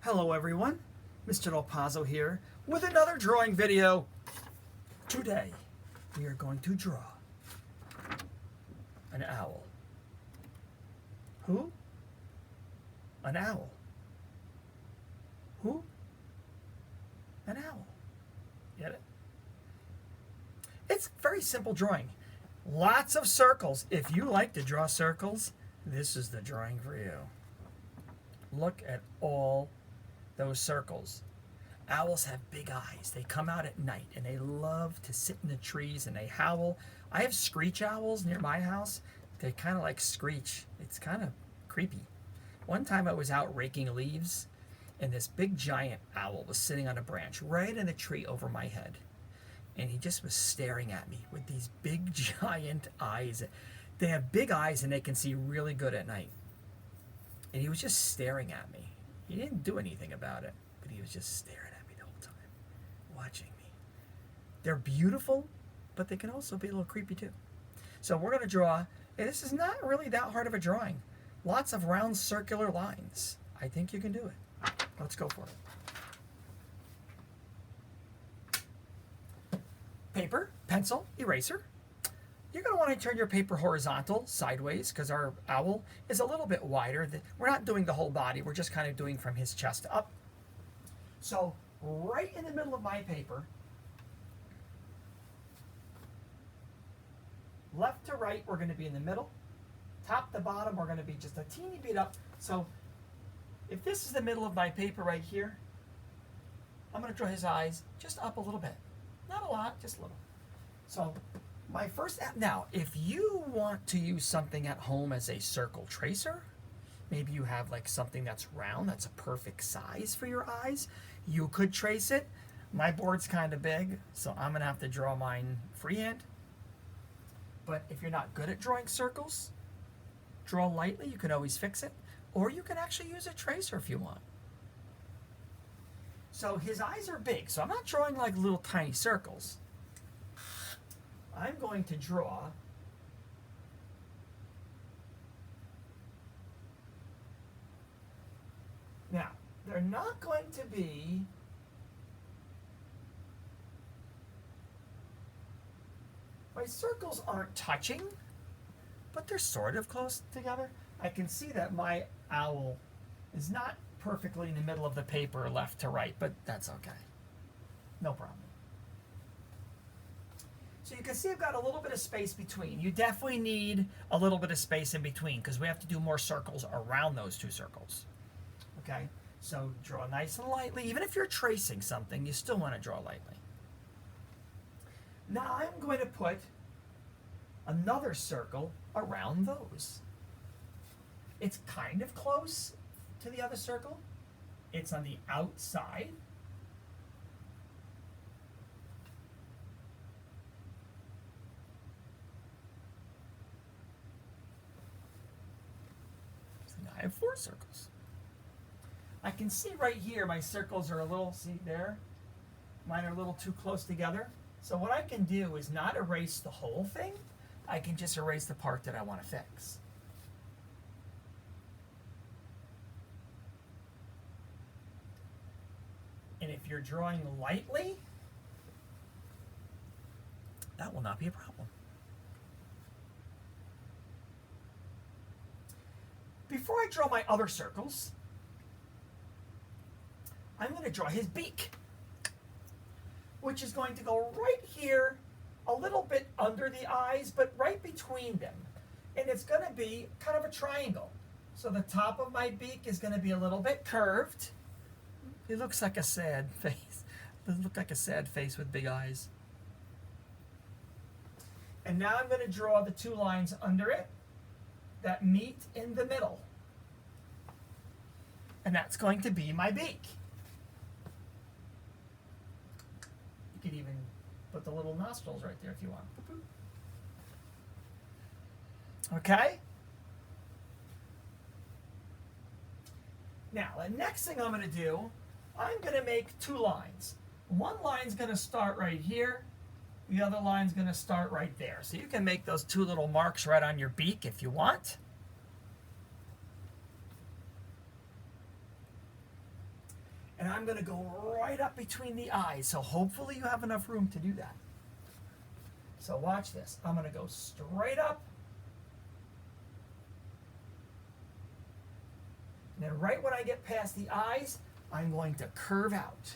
Hello everyone, Mr. Del Pazzo here with another drawing video. Today we are going to draw an owl. Who? An owl. Who? An owl. Get it? It's a very simple drawing. Lots of circles. If you like to draw circles, this is the drawing for you. Look at all those circles. Owls have big eyes. They come out at night and they love to sit in the trees and they howl. I have screech owls near my house. They kind of like screech. It's kind of creepy. One time I was out raking leaves and this big giant owl was sitting on a branch right in the tree over my head. And he just was staring at me with these big giant eyes. They have big eyes and they can see really good at night. And he was just staring at me. He didn't do anything about it, but he was just staring at me the whole time, watching me. They're beautiful, but they can also be a little creepy too. So we're going to draw, and this is not really that hard of a drawing. Lots of round circular lines. I think you can do it. Let's go for it. Paper, pencil, eraser. You're going to want to turn your paper horizontal, sideways, because our owl is a little bit wider. We're not doing the whole body. We're just kind of doing from his chest up. So right in the middle of my paper, left to right, we're going to be in the middle. Top to bottom, we're going to be just a teeny bit up. So if this is the middle of my paper right here, I'm going to draw his eyes just up a little bit. Not a lot, just a little. So my first app, now, if you want to use something at home as a circle tracer, maybe you have like something that's round, that's a perfect size for your eyes, you could trace it. My board's kind of big, so I'm gonna have to draw mine freehand. But if you're not good at drawing circles, draw lightly, you can always fix it. Or you can actually use a tracer if you want. So his eyes are big, so I'm not drawing like little tiny circles. I'm going to draw now. They're not going to be my circles aren't touching, but they're sort of close together. I can see that my owl is not perfectly in the middle of the paper left to right, but that's okay. No problem. So you can see I've got a little bit of space between. You definitely need a little bit of space in between because we have to do more circles around those two circles. Okay? So draw nice and lightly. Even if you're tracing something, you still want to draw lightly. Now I'm going to put another circle around those. It's kind of close to the other circle. It's on the outside. I have 4 circles. I can see right here my circles are a little, see there? Mine are a little too close together. So what I can do is not erase the whole thing. I can just erase the part that I want to fix. And if you're drawing lightly, that will not be a problem. Before I draw my other circles, I'm going to draw his beak, which is going to go right here, a little bit under the eyes, but right between them. And it's going to be kind of a triangle. So the top of my beak is going to be a little bit curved. It looks like a sad face. It looks like a sad face with big eyes. And now I'm going to draw the 2 lines under it that meet in the middle. And that's going to be my beak. You could even put the little nostrils right there if you want. Okay? Now, the next thing I'm going to do, I'm going to make 2 lines. One line's going to start right here. The other line's going to start right there. So you can make those 2 little marks right on your beak if you want. And I'm going to go right up between the eyes. So hopefully you have enough room to do that. So watch this. I'm going to go straight up. And then right when I get past the eyes, I'm going to curve out.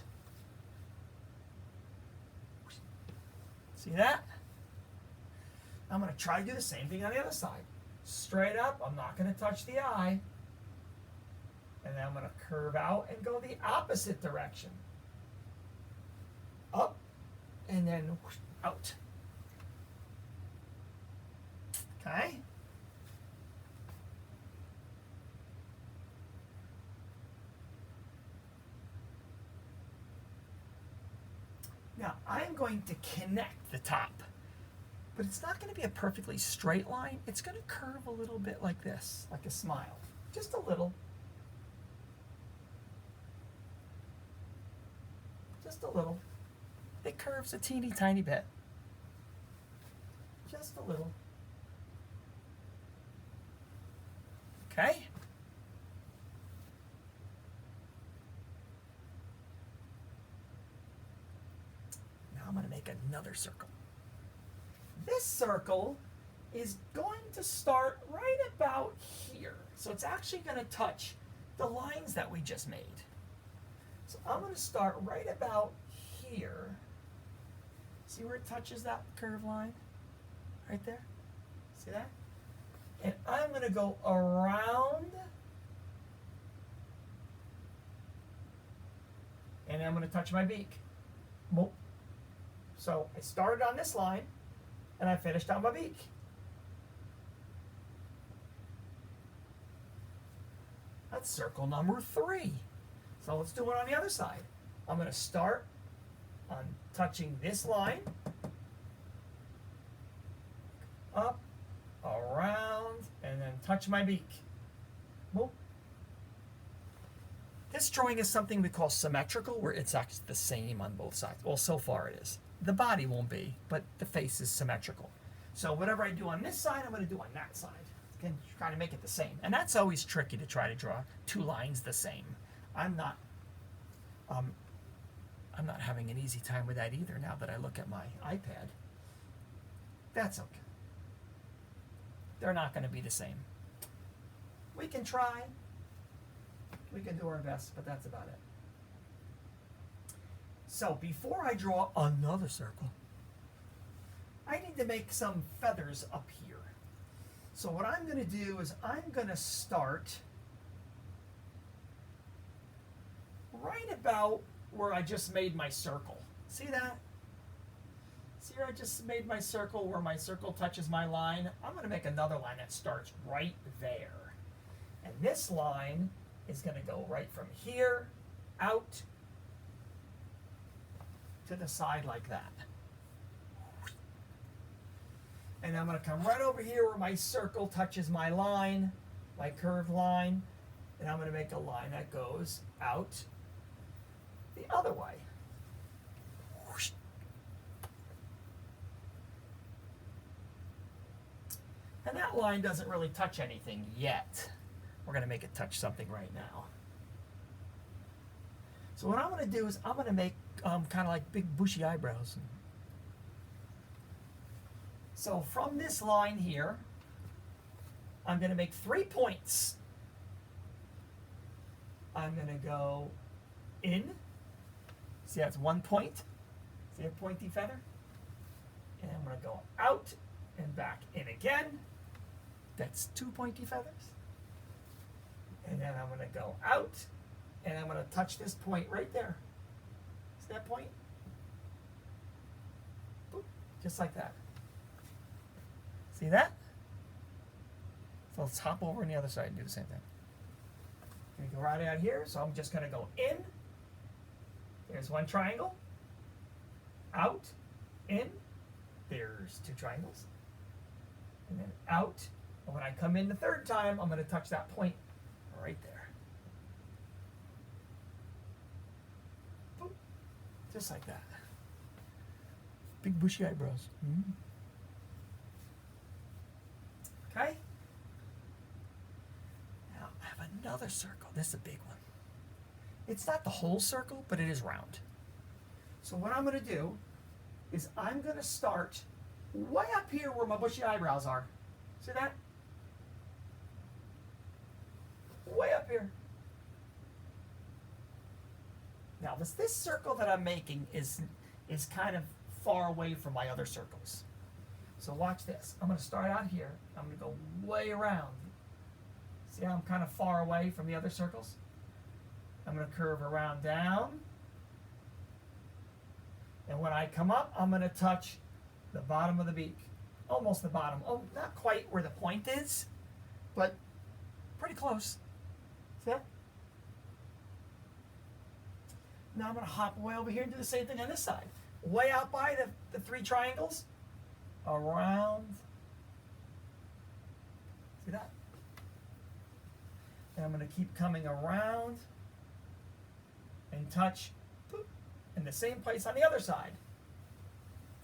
See that? I'm going to try to do the same thing on the other side. Straight up, I'm not going to touch the eye. And then I'm going to curve out and go the opposite direction. Up, and then out. Okay? Now, I'm going to connect the top. But it's not going to be a perfectly straight line. It's going to curve a little bit like this, like a smile. Just a little. Just a little. It curves a teeny tiny bit. Just a little. Okay? Now I'm going to make another circle. This circle is going to start right about here. So it's actually going to touch the lines that we just made. So I'm going to start right about here. See where it touches that curved line? Right there? See that? And I'm going to go around. And I'm going to touch my beak. So I started on this line. And I finished on my beak. That's circle number 3. So let's do it on the other side. I'm going to start on touching this line, up, around, and then touch my beak. Boop. This drawing is something we call symmetrical, where it's actually the same on both sides. Well, so far it is. The body won't be, but the face is symmetrical. So whatever I do on this side, I'm going to do on that side. Again, try to make it the same. And that's always tricky to try to draw 2 lines the same. I'm not having an easy time with that either now that I look at my iPad. That's okay. They're not going to be the same. We can try. We can do our best, but that's about it. So before I draw another circle, I need to make some feathers up here. So what I'm going to do is I'm going to start right about where I just made my circle. See that? See where I just made my circle, where my circle touches my line? I'm going to make another line that starts right there. And this line is going to go right from here out to the side like that. And I'm going to come right over here where my circle touches my line, my curved line, and I'm going to make a line that goes out the other way. And that line doesn't really touch anything yet. We're going to make it touch something right now. So what I'm going to do is I'm going to make kind of like big bushy eyebrows. So from this line here, I'm going to make 3 points. I'm going to go in. See, that's 1 point. See a pointy feather? And I'm going to go out and back in again. That's 2 pointy feathers. And then I'm going to go out, and I'm going to touch this point right there. See that point? Boop, just like that. See that? So let's hop over on the other side and do the same thing. I'm going to go right out here, so I'm just going to go in. There's 1 triangle. Out, in. There's 2 triangles. And then out. And when I come in the 3rd time, I'm going to touch that point right there. Boop. Just like that. Big bushy eyebrows. Mm-hmm. Okay? Now I have another circle. This is a big one. It's not the whole circle, but it is round. So what I'm going to do is I'm going to start way up here where my bushy eyebrows are. See that? Way up here. Now this circle that I'm making is kind of far away from my other circles. So watch this. I'm going to start out here. I'm going to go way around. See how I'm kind of far away from the other circles? I'm going to curve around down. And when I come up, I'm going to touch the bottom of the beak. Almost the bottom. Oh, not quite where the point is, but pretty close. See that? Now I'm going to hop way over here and do the same thing on this side. Way out by the three triangles. Around. See that? And I'm going to keep coming around and touch boop, in the same place on the other side.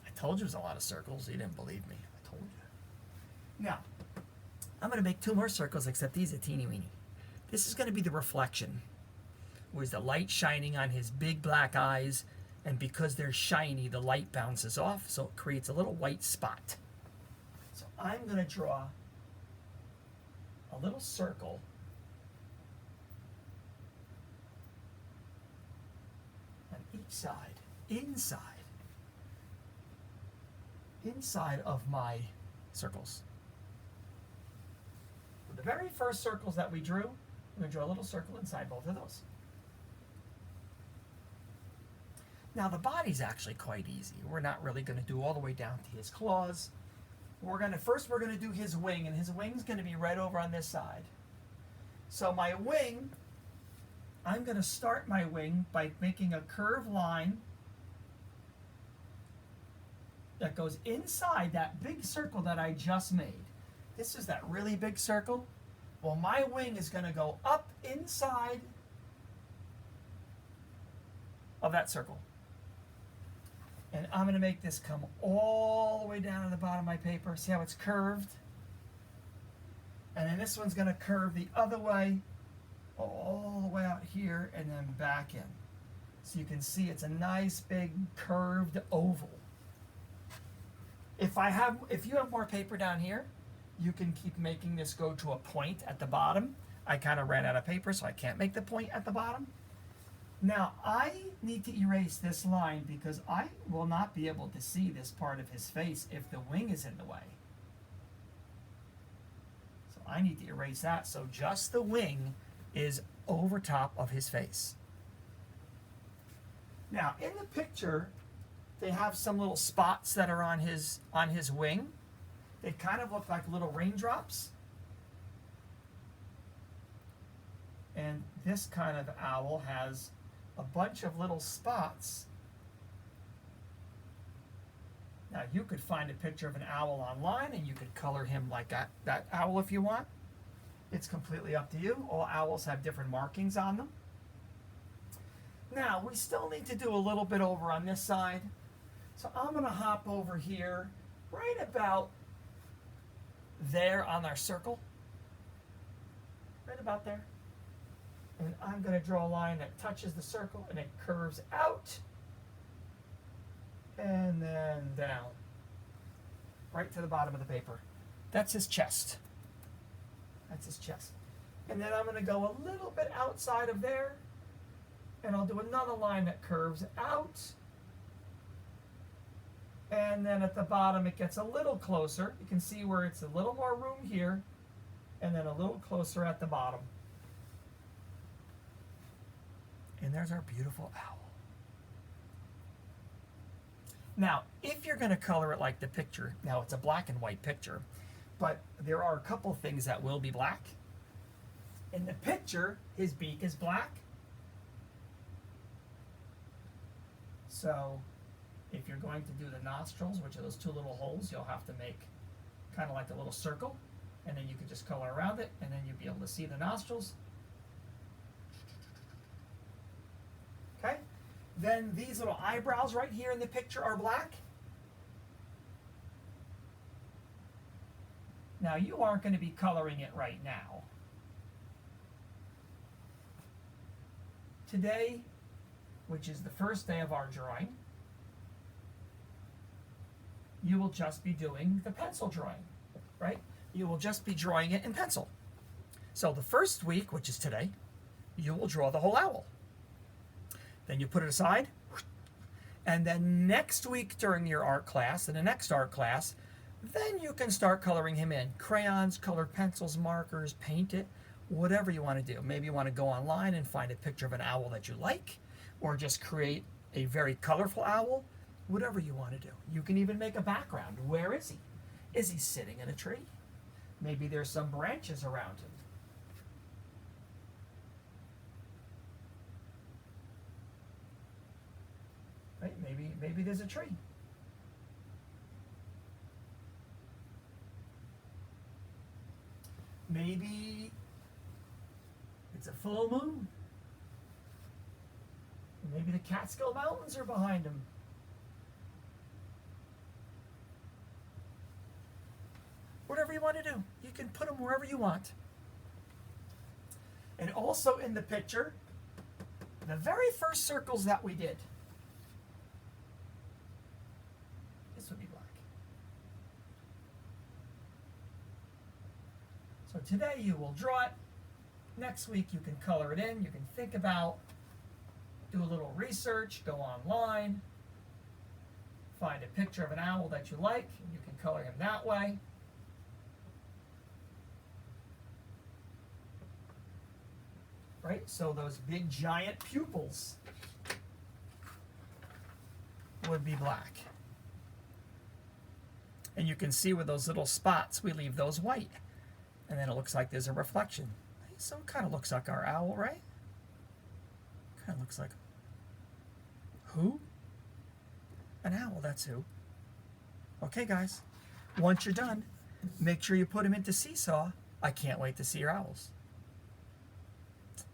I told you it was a lot of circles. You didn't believe me. I told you. Now, I'm going to make 2 more circles, except these are teeny weeny. This is going to be the reflection, where's the light shining on his big black eyes, and because they're shiny, the light bounces off, so it creates a little white spot. So I'm going to draw a little circle on each side, inside of my circles. For the very first circles that we drew, I'm going to draw a little circle inside both of those. Now the body's actually quite easy. We're not really going to do all the way down to his claws. We're going to do his wing, and his wing's going to be right over on this side. So my wing, I'm going to start my wing by making a curved line that goes inside that big circle that I just made. This is that really big circle. Well, my wing is going to go up inside of that circle. And I'm going to make this come all the way down to the bottom of my paper. See how it's curved? And then this one's going to curve the other way, all the way out here, and then back in. So you can see it's a nice big curved oval. If you have more paper down here, you can keep making this go to a point at the bottom. I kind of ran out of paper, so I can't make the point at the bottom. Now, I need to erase this line because I will not be able to see this part of his face if the wing is in the way. So I need to erase that so just the wing is over top of his face. Now, in the picture, they have some little spots that are on his wing. They kind of look like little raindrops. And this kind of owl has a bunch of little spots. Now you could find a picture of an owl online and you could color him like that owl if you want. It's completely up to you. All owls have different markings on them. Now we still need to do a little bit over on this side. So I'm going to hop over here right about there on our circle. Right about there. And I'm going to draw a line that touches the circle and it curves out and then down right to the bottom of the paper. That's his chest. That's his chest. And then I'm going to go a little bit outside of there and I'll do another line that curves out. And then at the bottom it gets a little closer. You can see where it's a little more room here and then a little closer at the bottom. And there's our beautiful owl. Now, if you're going to color it like the picture, now it's a black and white picture, but there are a couple things that will be black. In the picture, his beak is black. So, if you're going to do the nostrils, which are those 2 little holes, you'll have to make kind of like a little circle, and then you can just color around it, and then you'll be able to see the nostrils. Okay? Then these little eyebrows right here in the picture are black. Now you aren't going to be coloring it right now. Today, which is the first day of our drawing, you will just be doing the pencil drawing, right? You will just be drawing it in pencil. So the first week, which is today, you will draw the whole owl. Then you put it aside, and then next week during your art class, in the next art class, then you can start coloring him in. Crayons, colored pencils, markers, paint it, whatever you want to do. Maybe you want to go online and find a picture of an owl that you like, or just create a very colorful owl, whatever you want to do. You can even make a background. Where is he? Is he sitting in a tree? Maybe there's some branches around him. Right? Maybe there's a tree. Maybe it's a full moon. Maybe the Catskill Mountains are behind him. Whatever you want to do, you can put them wherever you want. And also in the picture, the very first circles that we did, this would be black. So today you will draw it. Next week you can color it in. You can think about, do a little research, go online, find a picture of an owl that you like, and you can color him that way. Right? So those big giant pupils would be black. And you can see with those little spots, we leave those white. And then it looks like there's a reflection. So it kind of looks like our owl, right? Kind of looks like, who? An owl, that's who. Okay, guys. Once you're done, make sure you put them into Seesaw. I can't wait to see your owls.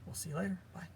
We'll see you later. Bye.